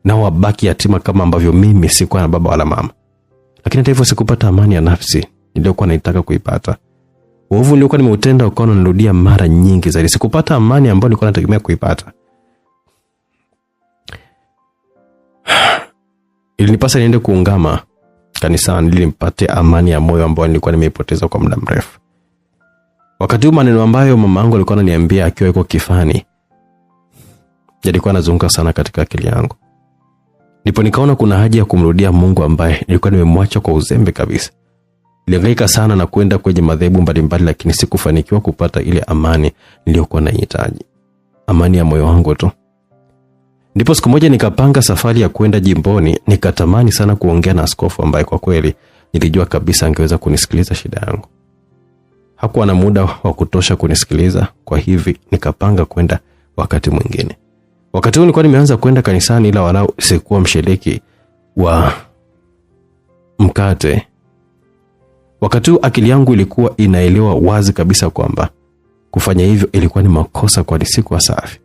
na wabaki yatima kama ambavyo mimi sikuwa na baba wala mama. Lakini hata hivyo sikupata amani ya nafsi niliyokuwa naitaka kuipata. Uovu niliokuwa nimeutenda ukawa unanirudia mara nyingi zaidi. Sikupata amani ambayo nilikuwa nategemea kuipata. Ilinipasa niende kuungama kanisani ili nipate amani ya moyo ambayo nilikuwa nimeipoteza kwa muda mrefu. Wakati huu maneno ambayo mama yangu alikuwa ananiambia akiwa yuko kifani yalikuwa yanazunguka sana katika akili yangu. Ndipo nikaona kuna haja ya kumrudia Mungu ambaye nilikuwa nimemwacha kwa uzembe kabisa. Nilihangaika sana na kwenda kwenye madhehebu mbalimbali, lakini sikufanikiwa kupata ile amani niliyokuwa nahitaji. Amani ya moyo wangu tu. Ndipo siku moja nikapanga safari ya kwenda jimboni. Nikatamani sana kuongea na askofu ambaye kwa kweli nilijua kabisa angeweza kunisikiliza shida yangu. Hakuwa na muda wa kutosha kunisikiliza, kwa hivi nikapanga kwenda wakati mwingine. Wakati huu nilikuwa nimeanza kwenda kanisani, ila walau sikuwa mshiriki wa mkate. Wakati huu akili yangu ilikuwa inaelewa wazi kabisa kwamba kufanya hivyo ilikuwa ni makosa, kwa sikuwa safi.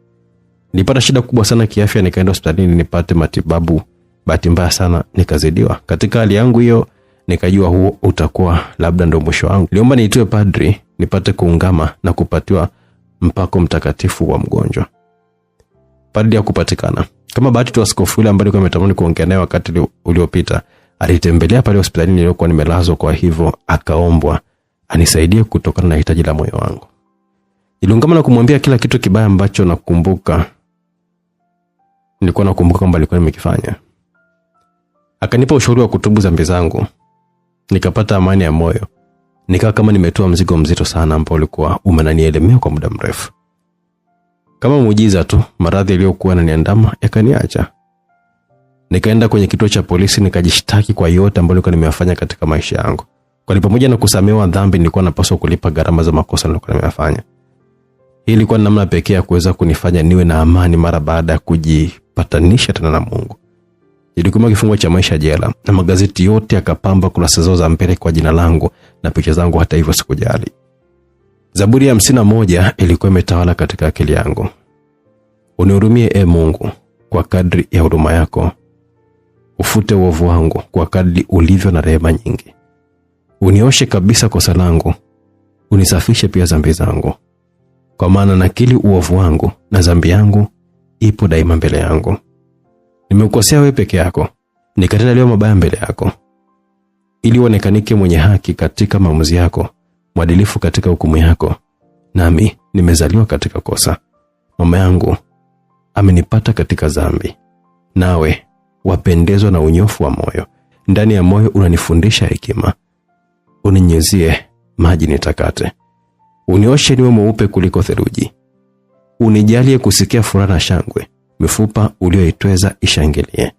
Nilipata shida kubwa sana kiafya, nikaenda hospitalini nipate matibabu. Bahati mbaya sana nikazidiwa. Katika hali yangu hiyo nikajua huo utakuwa labda ndio mwisho wangu. Niliomba niitwe padri nipate kuungama na kupatiwa mpako mtakatifu wa mgonjwa. Padri hakupatikana. Kama bahati tu askofu yule ambaye nilikuwa nimetamani kuongea naye wakati uliopita alitembelea pale hospitalini niliyokuwa nimelazwa, kwa hivyo akaombwa anisaidie kutokana na hitaji la moyo wangu. Niliungama na kumwambia kila kitu kibaya ambacho nakumbuka. Nilikuwa nakumbuka kwamba alikuwa nimekifanya. Akanipa ushauri wa kutubu dhambi zangu. Nikapata amani ya moyo. Nikawa kama nimetoa mzigo mzito sana ambao ulikuwa umenielemea kwa muda mrefu. Kama muujiza tu, maradhi yaliyokuwa yananiandama yakaniacha. Nikaenda kwenye kituo cha polisi nikajishtaki kwa yote ambayo nilikuwa nimeyafanya katika maisha yangu. Kwa pamoja na kusamehewa dhambi, nilikuwa napaswa kulipa gharama za makosa nilikuwa nimeyafanya. Hii ilikuwa namna pekee ya kuweza kunifanya niwe na amani mara baada ya kujipatanisha tena na Mungu. Ilikuwa kifungo cha maisha jela, na magazeti yote yakapamba kurasa zao za mbele kwa jina langu na picha zangu. Hata hivyo sikujali. Zaburi ya 51 ilikuwa imetawala katika akili yangu. Unihurumie Mungu kwa kadri ya huruma yako. Ufute uovu wangu kwa kadri ulivyo na rehema nyingi. Unioshe kabisa kosa langu. Unisafishe pia dhambi zangu. Kwa maana nakili uovu wangu na dhambi yangu ipo daima mbele yangu. Nimeukosea wewe peke yako, nikatenda leo mabaya mbele yako. Ili uonekanike mwenye haki katika maamuzi yako, mwadilifu katika hukumu yako. Nami nimezaliwa katika kosa. Mama yangu amenipata katika dhambi. Nawe wapendezwa na unyofu wa moyo. Ndani ya moyo unanifundisha hekima. Uninyezie maji nitakate. Unioshe niwe mweupe kuliko theluji. Unijalie kusikia furaha na shangwe. Mifupa ulioitweza ishangilie.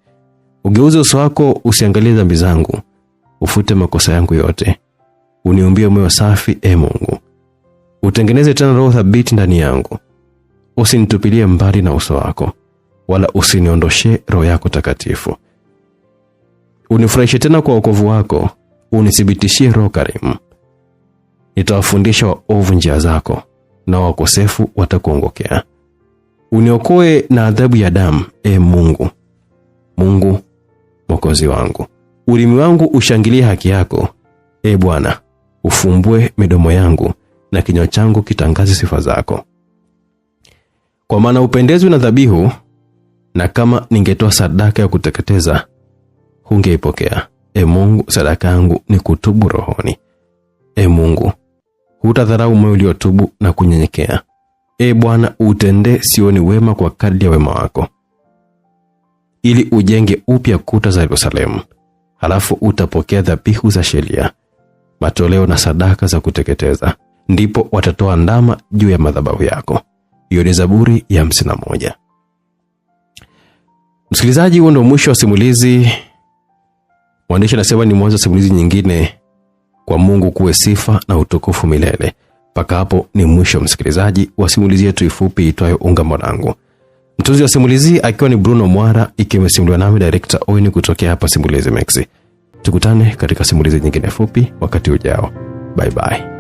Ugeuze uso wako usiangalie dhambi zangu. Ufute makosa yangu yote. Uniumbie moyo safi, Mungu. Utengeneze tena roho thabiti ndani yangu. Usinitupilie mbali na uso wako, wala usiniondoshe roho yako takatifu. Unifurahishe tena kwa wokovu wako. Unithibitishie roho karimu. Nitawafundisha waovu njia zako, na wakosefu watakuongokea. Uniokoe na adhabu ya damu, Mungu. Mungu Mwokozi wangu. Ulimi wangu ushangilie haki yako, Bwana. Ufumbue midomo yangu, na kinywa changu kitangaze sifa zako. Kwa maana upendezwi na dhabihu, na kama ningetoa sadaka ya kuteketeza hungeipokea. Mungu, sadaka yangu ni kutubu rohoni. Mungu, hutadharau moyo uliotubu na kunyenyekea. Bwana, utende Sioni wema kwa kadri ya wema wako, ili ujenge upya kuta za Yerusalemu. Halafu utapokea dhabihu za sheria, matoleo na sadaka za kuteketeza. Ndipo watatoa ndama juu ya madhabahu yako. Hiyo ni Zaburi ya 51. Msikilizaji, huo ndio mwisho wa simulizi. Mwandishi anasema ni mwanzo wa simulizi nyingine. Kwa Mungu kuwe sifa na utukufu milele. Paka hapo ni mwisho, msikilizaji, wa simulizi yetu ifupi itwayo Ungamo Langu. Mtunzi wa simulizi akiwa ni Bruno Mwara, ikimesimuliwa nami director Owen kutokea hapa Simulizi Max. Tukutane katika simulizi nyingine fupi wakati ujao. Bye bye.